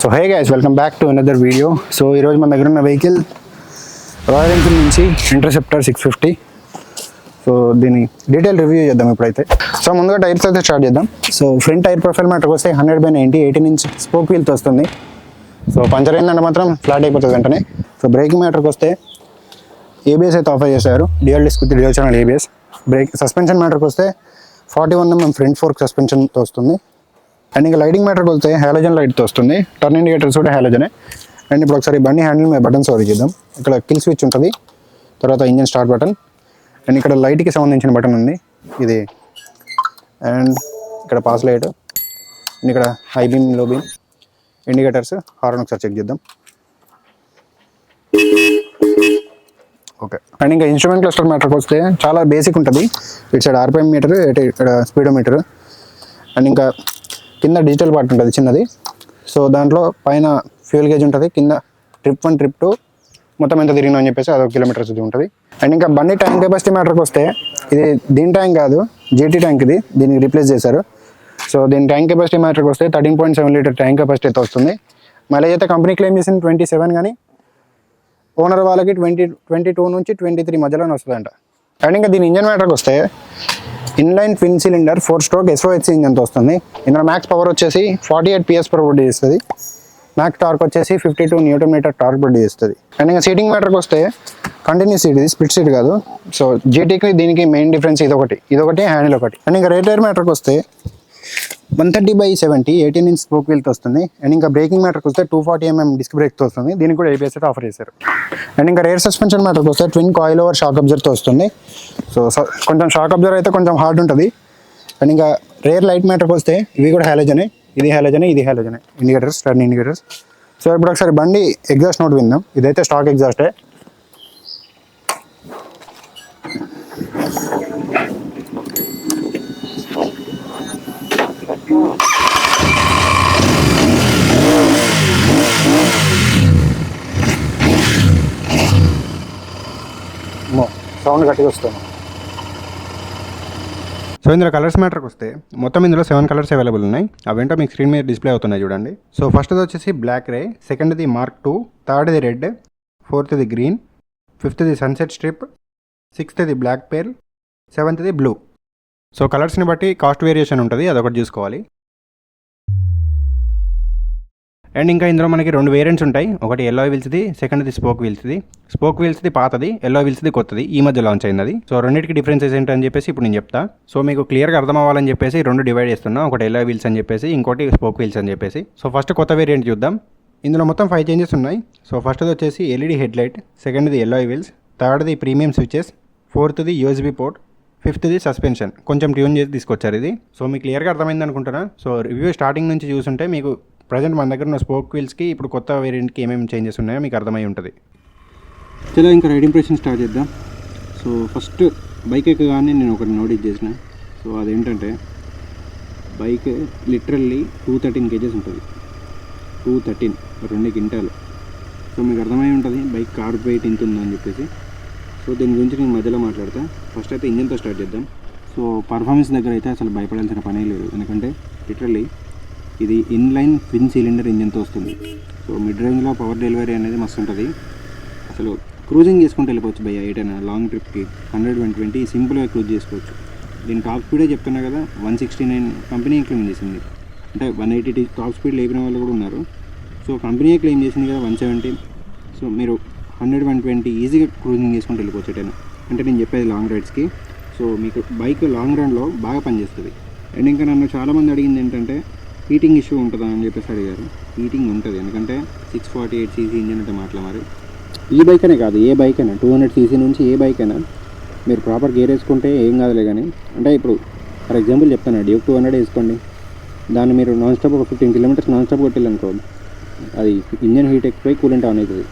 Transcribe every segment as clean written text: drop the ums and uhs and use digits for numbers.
So hey guys, welcome back to another video. So ఈరోజు మన దగ్గర ఉన్న వెహికల్ రాయల్ ఎన్ఫీల్డ్ నుంచి ఇంటర్సెప్టర్ 650. సో దీని డీటెయిల్ రివ్యూ చేద్దాం ఇప్పుడైతే. సో ముందుగా టైర్స్ అయితే స్టార్ట్ చేద్దాం. సో ఫ్రంట్ టైర్ ప్రొఫైల్ మ్యాటర్కి వస్తే 100/90 18 ఇంచ్ స్పోక్ వీల్తో వస్తుంది. సో పంచర్ అయిందంటే మాత్రం ఫ్లాట్ అయిపోతుంది వెంటనే. సో బ్రేకింగ్ మ్యాటర్కి వస్తే ఏబిఎస్ అయితే ఆఫర్ చేశారు, dual disc with dual channel ABS. Suspension మ్యాటర్కి వస్తే 41mm ఫ్రంట్ ఫోర్క్ సస్పెన్షన్తో వస్తుంది. అండ్ ఇంకా లైటింగ్ మ్యాటర్కి వస్తే హాలోజన్ లైట్తో వస్తుంది. టర్న్ ఇండికేటర్స్ కూడా హాలోజనే. అండ్ ఇప్పుడు ఒకసారి బండి హ్యాండిల్ మీద బటన్స్ ఓవర్ చేద్దాం. ఇక్కడ కిల్ స్విచ్ ఉంటుంది, తర్వాత ఇంజన్ స్టార్ట్ బటన్, అండ్ ఇక్కడ లైట్కి సంబంధించిన బటన్ ఉంది ఇది, అండ్ ఇక్కడ పాస్ లైట్, అండ్ ఇక్కడ హై బీమ్, లో బీమ్, ఇండికేటర్స్, హార్న్ ఒకసారి చెక్ చేద్దాం. ఓకే. అండ్ ఇంకా ఇన్స్ట్రుమెంట్ క్లస్టర్ మ్యాటర్కి వస్తే చాలా బేసిక్ ఉంటుంది. ఇటు సైడ్ ఆర్పిఎం మీటర్, ఇక్కడ స్పీడోమీటర్, అండ్ ఇంకా కింద డిజిటల్ పార్ట్ ఉంటుంది చిన్నది. సో దాంట్లో పైన ఫ్యూల్ గేజ్ ఉంటుంది, కింద ట్రిప్ 1 ట్రిప్ 2 మొత్తం ఎంత తిరిగినా అని చెప్పేసి అదొక కిలోమీటర్స్ ఇది ఉంటుంది. అండ్ ఇంకా బండి ట్యాంక్ కెపాసిటీ మ్యాటర్కి వస్తే ఇది దీని ట్యాంక్ కాదు, జీటీ ట్యాంక్ ఇది, దీనికి రీప్లేస్ చేశారు. సో దీని ట్యాంక్ కెపాసిటీ మ్యాటర్కి వస్తే 13.7 లీటర్ ట్యాంక్ కెపాసిటీ అయితే వస్తుంది. మైలేజ్ అయితే కంపెనీ క్లెయిమ్ చేసింది 27, కానీ ఓనర్ వాళ్ళకి 22 నుంచి 23 మధ్యలోనే వస్తుందంట. అండ్ ఇంకా దీని ఇంజన్ మ్యాటర్కి వస్తే inline twin cylinder 4-stroke SOHC ఇంజన్తో వస్తుంది. ఇందులో మ్యాక్స్ పవర్ వచ్చేసి 48 PS ప్రొడ్యూస్ చేస్తుంది. మ్యాక్స్ టార్క్ వచ్చేసి 52 Nm టార్క్ ప్రొడ్యూస్ చేస్తుంది. అండ్ ఇంకా సీటింగ్ మ్యాటర్కి వస్తే కంటిన్యూస్ సీట్, ఇది స్ప్లిట్ సీట్ కాదు. సో జీటీకి దీనికి మెయిన్ డిఫరెన్స్ ఇదొకటి హ్యాండిల్ ఒకటి. అండ్ ఇంకా రేట్ టైర్ మ్యాటర్కి వస్తే 130/70 18 ఇంచ్ స్పోక్ వీల్తో వస్తుంది. అండ్ ఇంకా బ్రేకింగ్ మ్యాటర్కి వస్తే 240mm డిస్క్ బ్రేక్తో వస్తుంది. దీనికి కూడా ABS అయితే ఆఫర్ చేశారు. అండ్ ఇంకా రేర్ సస్పెన్షన్ మ్యాటర్కి వస్తే ట్విన్ కాయిల్ ఓవర్ షాక్ అబ్జర్వ్తో వస్తుంది. సో కొంచెం షాక్ అబ్జర్వ్ అయితే కొంచెం హార్డ్ ఉంటుంది. అండ్ ఇంకా రేర్ లైట్ మ్యాటర్కి వస్తే ఇవి కూడా హాలోజనే, ఇది హాలోజనే, ఇండికేటర్స్, టర్న్ ఇండికేటర్స్. సో ఇప్పుడు ఒకసారి బండి ఎగ్జాస్ట్ నోట్ విందాం. ఇదైతే స్టాక్ ఎగ్జాస్టే. సౌండ్ గట్టిగా వస్తుంది. సో ఇందులో కలర్స్ మ్యాటర్కి వస్తే మొత్తం ఇందులో 7 కలర్స్ అవైలబుల్ ఉన్నాయి. అవేంటో మీకు స్క్రీన్ మీద డిస్ప్లే అవుతున్నాయి చూడండి. సో ఫస్ట్ది వచ్చేసి బ్లాక్ రే, సెకండ్ది మార్క్ 2, థర్డ్ది రెడ్, ఫోర్త్ది గ్రీన్, ఫిఫ్త్ది సన్సెట్ స్ట్రిప్, సిక్స్త్ది బ్లాక్ పేల్, సెవెంత్ది బ్లూ. సో కలర్స్ని బట్టి కాస్ట్ వేరియేషన్ ఉంటుంది, అదొకటి చూసుకోవాలి. అండ్ ఇంకా ఇందులో మనకి 2 వేరియంట్స్ ఉంటాయి. ఒకటి ఎల్లో వీల్స్ది, సెకండ్ది స్పోక్ వీల్స్ది. స్పోక్ వీల్స్ది పాతది, ఎల్లో వీల్స్ది కొత్తది, ఈ మధ్య లాంచ్ అయింది. సో రెండింటికి డిఫరెన్సెస్ ఏంటని చెప్పేసి ఇప్పుడు నేను చెప్తా. సో మీకు క్లియర్గా అర్థం అవ్వాలని చెప్పేసి 2 డివైడ్ చేస్తున్నా. ఒకటి ఎల్లో వీల్స్ అని చెప్పేసి, ఇంకోటి స్పోక్ వీల్స్ అని చెప్పేసి. సో ఫస్ట్ కొత్త వేరియంట్ చూద్దాం. ఇందులో మొత్తం 5 చేంజెస్ ఉన్నాయి. సో ఫస్ట్ది వచ్చేసి LED హెడ్ లైట్, సెకండ్ది ఎల్లో వీల్స్, థర్డ్ది ప్రీమియం స్విచెస్, ఫోర్త్ది USB పోర్ట్, ఫిఫ్త్ది సస్పెన్షన్. కొంచెం ట్యూన్ చేసి తీసుకొచ్చారు ఇది. సో మీకు క్లియర్గా అర్థమైంది అనుకుంటున్నా. సో రివ్యూ స్టార్టింగ్ నుంచి చూసుంటే మీకు ప్రజెంట్ మన దగ్గర ఉన్న స్పోక్ వీల్స్కి ఇప్పుడు కొత్త వేరియంట్కి ఏమేమి చేంజెస్ ఉన్నాయో మీకు అర్థమై ఉంటుంది. చలో ఇంకా రైడ్ ఇంప్రెషన్ స్టార్ట్ చేద్దాం. సో ఫస్ట్ బైక్ ఎక్కగానే నేను ఒకటి నోటీస్ చేసిన. సో అదేంటంటే బైక్ లిటరల్లీ 213 kgs ఉంటుంది. 213, 2 క్వింటాలు. సో మీకు అర్థమై ఉంటుంది బైక్ కార్ వెయిట్ ఎంత ఉందని చెప్పేసి. సో దీని గురించి నేను మధ్యలో మాట్లాడతా. ఫస్ట్ అయితే ఇంజన్తో స్టార్ట్ చేద్దాం. సో పర్ఫార్మెన్స్ దగ్గర అయితే అసలు భయపడాల్సిన పనే లేదు, ఎందుకంటే లిటరల్లీ ఇది ఇన్లైన్ ట్విన్ సిలిండర్ ఇంజన్తో వస్తుంది. సో మిడ్ రేంజ్లో పవర్ డెలివరీ అనేది మస్తు ఉంటుంది. అసలు క్రూజింగ్ చేసుకుంటూ వెళ్ళిపోవచ్చు బై ఎయిటైనా లాంగ్ ట్రిప్కి 100-120 సింపుల్గా క్రూజ్ చేసుకోవచ్చు. దీని టాప్ స్పీడే చెప్తున్నా కదా, 169 కంపెనీ క్లెయిమ్ చేసింది. అంటే 180 టాప్ స్పీడ్ లేపిన వాళ్ళు కూడా ఉన్నారు. సో కంపెనీయే క్లెయిమ్ చేసింది కదా 170. సో మీరు 100-120 ఈజీగా క్రూజింగ్ చేసుకుంటూ వెళ్ళిపోవచ్చు ఎటైనా. అంటే నేను చెప్పేది లాంగ్ రైడ్స్కి. సో మీకు బైక్ లాంగ్ రన్లో బాగా పనిచేస్తుంది. అండ్ ఇంకా నన్ను చాలామంది అడిగింది ఏంటంటే హీటింగ్ ఇష్యూ ఉంటుందా అని చెప్పేసి అడిగారు. హీటింగ్ ఉంటుంది, ఎందుకంటే 648cc ఇంజన్ అంటే మాటలు. మరి ఈ బైక్ అనే కాదు, ఏ బైక్ అయినా 200cc నుంచి ఏ బైక్ అయినా మీరు ప్రాపర్ గేర్ వేసుకుంటే ఏం కాదులే. కానీ అంటే ఇప్పుడు ఫర్ ఎగ్జాంపుల్ చెప్తాను, డ్యూక్ 200 వేసుకోండి, దాన్ని మీరు నాన్ స్టాప్ ఒక 15 కిలోమీటర్స్ నాన్ స్టాప్ కొట్టాలనుకోండి, అది ఇంజన్ హీట్ ఎక్కువై కూలెంట్ ఆన్ అవుతుంది.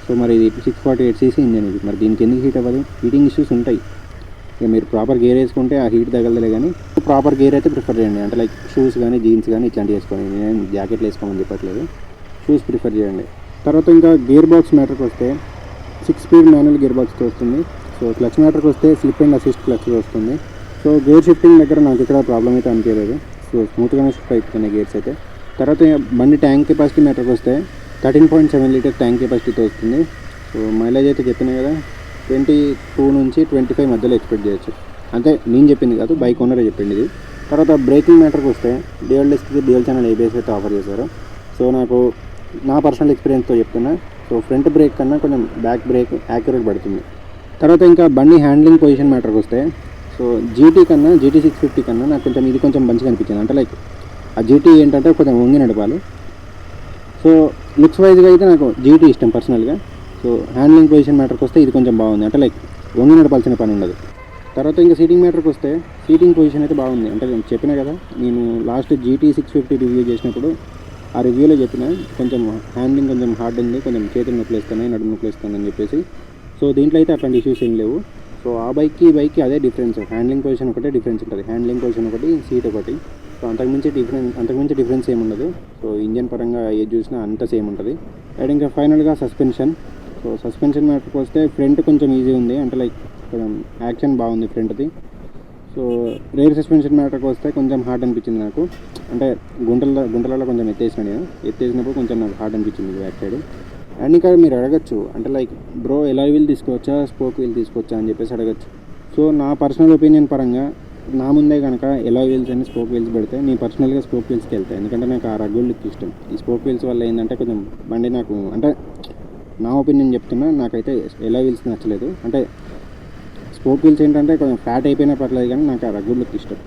సో మరి ఇది 648cc ఇంజన్ ఇది, మరి దీనికి ఎందుకు హీట్ అవ్వదు? హీటింగ్ ఇష్యూస్ ఉంటాయి. ఇక మీరు ప్రాపర్ గేర్ వేసుకుంటే ఆ హీట్ తగలలే. కానీ ప్రాపర్ గేర్ అయితే ప్రిఫర్ చేయండి. అంటే లైక్ షూస్ కానీ జీన్స్ కానీ ఇట్లాంటివి వేసుకోండి. నేను జాకెట్లు వేసుకోమని చెప్పట్లేదు, షూస్ ప్రిఫర్ చేయండి. తర్వాత ఇంకా గేర్ బాక్స్ మ్యాటర్కి వస్తే 6 స్పీడ్ మాన్యువల్ గేర్ బాక్స్తో వస్తుంది. సో క్లచ్ మ్యాటర్కి వస్తే స్లిప్ అండ్ అసిస్ట్ క్లచ్ వస్తుంది. సో గేర్ షిఫ్టింగ్ దగ్గర నాకు ఇక్కడ ప్రాబ్లం అయితే అనిపించలేదు. సో స్మూత్గానే షిఫ్ట్ అవుతున్నాయి గేర్స్ అయితే. తర్వాత బండి ట్యాంక్ కెపాసిటీ మ్యాటర్కి వస్తే 13.7 లీటర్ ట్యాంక్ కెపాసిటీతో వస్తుంది. సో మైలేజ్ అయితే చెప్పినా కదా 22 నుంచి 25 మధ్యలో ఎక్స్పెక్ట్ చేయొచ్చు. అంటే నేను చెప్పింది కాదు, బైక్ ఓనరే చెప్పింది ఇది. తర్వాత బ్రేకింగ్ మ్యాటర్కి వస్తే డ్యూయల్ డిస్క్కి డ్యూయల్ ఛానల్ ABS అయితే ఆఫర్ చేశారు. సో నాకు నా పర్సనల్ ఎక్స్పీరియన్స్తో చెప్తున్నా, సో ఫ్రంట్ బ్రేక్ కన్నా కొంచెం బ్యాక్ బ్రేక్ యాక్యురేట్ పడుతుంది. తర్వాత ఇంకా బండి హ్యాండ్లింగ్ పొజిషన్ మ్యాటర్కి వస్తే సో GT కన్నా GT 650 కన్నా నాకు కొంచెం ఇది కొంచెం మంచిగా అనిపించింది. అంటే లైక్ ఆ GT ఏంటంటే కొంచెం వంగి నడపాలి. సో లుక్స్ వైజ్గా అయితే నాకు GT ఇష్టం పర్సనల్గా. సో హ్యాండ్లింగ్ పొజిషన్ మ్యాటర్కి వస్తే ఇది కొంచెం బాగుంది, అంటే లైక్ వంగి నడపాల్సిన పని ఉండదు. తర్వాత ఇంకా సీటింగ్ మ్యాటర్కి వస్తే సీటింగ్ పొజిషన్ అయితే బాగుంది. అంటే నేను చెప్పినా కదా, నేను లాస్ట్ GT 650 రివ్యూ చేసినప్పుడు ఆ రివ్యూలో చెప్పిన కొంచెం హ్యాండ్లింగ్ కొంచెం హార్డ్ ఉంది, కొంచెం చేతులు నొప్పులేస్తున్నాయి, నడుము నొప్పులేస్తున్నాయి అని చెప్పేసి. సో దీంట్లో అయితే అట్లాంటి ఇష్యూస్ ఏం లేవు. సో ఆ బైక్కి ఈ బైక్కి అదే డిఫరెన్స్, హ్యాండ్లింగ్ పొజిషన్ ఒకటే డిఫరెన్స్ ఉంటుంది. హ్యాండ్లింగ్ పొజిషన్ ఒకటి, సీట్ ఒకటి. సో అంతకుమించి డిఫరెన్స్ ఏమి ఉండదు. సో ఇంజన్ పరంగా ఏది చూసినా అంత సేమ్ ఉంటుంది. అండ్ ఇంకా ఫైనల్గా సస్పెన్షన్. సో సస్పెన్షన్ మ్యాటర్కి వస్తే ఫ్రంట్ కొంచెం ఈజీ ఉంది, అంటే లైక్ కొంచెం యాక్షన్ బాగుంది ఫ్రంట్ది. సో రేర్ సస్పెన్షన్ మ్యాటర్కి వస్తే కొంచెం హార్డ్ అనిపించింది నాకు. అంటే గుంటలలో కొంచెం ఎత్తేసినప్పుడు కొంచెం నాకు హార్డ్ అనిపించింది బ్యాక్ సైడ్. అండ్ ఇంకా మీరు అడగచ్చు, అంటే లైక్ బ్రో ఎలాయ్ వీల్ తీసుకోవచ్చా స్పోక్ వీల్ తీసుకోవచ్చా అని చెప్పేసి అడగచ్చు. సో నా పర్సనల్ ఒపీనియన్ పరంగా నా ముందే కనుక ఎలాయ్ వీల్స్ అని స్పోక్ వీల్స్ పెడితే నేను పర్సనల్గా స్పోక్ వీల్స్కి వెళ్తాను. ఎందుకంటే నాకు ఆ రగ్గుల్ లుక్ ఇష్టం. ఈ స్పోక్ వీల్స్ వల్ల ఏంటంటే కొంచెం బండి నాకు, అంటే నా ఒపీనియన్ చెప్తున్నా, నాకైతే ఎలాయ్ వీల్స్ నచ్చలేదు. అంటే స్పోక్ వీల్స్ ఏంటంటే కొంచెం ఫ్లాట్ అయిపోయినా పర్లేదు, కానీ నాకు ఆ రగ్గుల్ లుక్ ఇష్టం.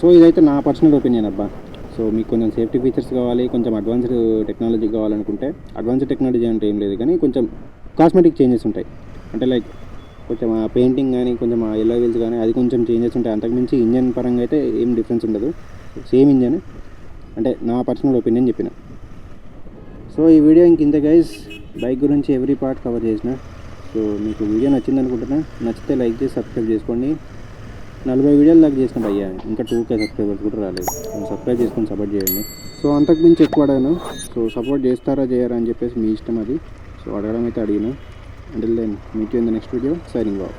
సో ఇదైతే నా పర్సనల్ ఒపీనియన్ అబ్బా. సో మీకు కొంచెం సేఫ్టీ ఫీచర్స్ కావాలి, కొంచెం అడ్వాన్స్డ్ టెక్నాలజీ కావాలనుకుంటే, అడ్వాన్స్డ్ టెక్నాలజీ అంటే ఏం లేదు కానీ కొంచెం కాస్మెటిక్ చేంజెస్ ఉంటాయి. అంటే లైక్ కొంచెం ఆ పెయింటింగ్ కానీ కొంచెం ఆ ఎల్లో వీల్స్ కానీ అది కొంచెం చేంజెస్ ఉంటాయి. అంతకుమించి ఇంజన్ పరంగా అయితే ఏం డిఫరెన్స్ ఉండదు, సేమ్ ఇంజన్. అంటే నా పర్సనల్ ఒపీనియన్ చెప్పిన. సో ఈ వీడియో ఇంత గైస్, బైక్ గురించి ఎవ్రీ పార్ట్ కవర్ చేసిన. సో మీకు వీడియో నచ్చింది అనుకుంటున్నా. నచ్చితే లైక్ చేసి సబ్స్క్రైబ్ చేసుకోండి. 40 వీడియోలు దాకా చేసిన భయ్యా, ఇంకా 2K సబ్స్క్రైబర్స్ కూడా రాలేదు. సబ్స్క్రైబ్ చేసుకొని సపోర్ట్ చేయండి. సో అంతకుమించి ఎక్కువ అడగను. సో సపోర్ట్ చేస్తారా చేయరా అని చెప్పేసి మీ ఇష్టం అది. సో అడగడం అయితే అడిగిన. Until then meet you in the next video. Signing of.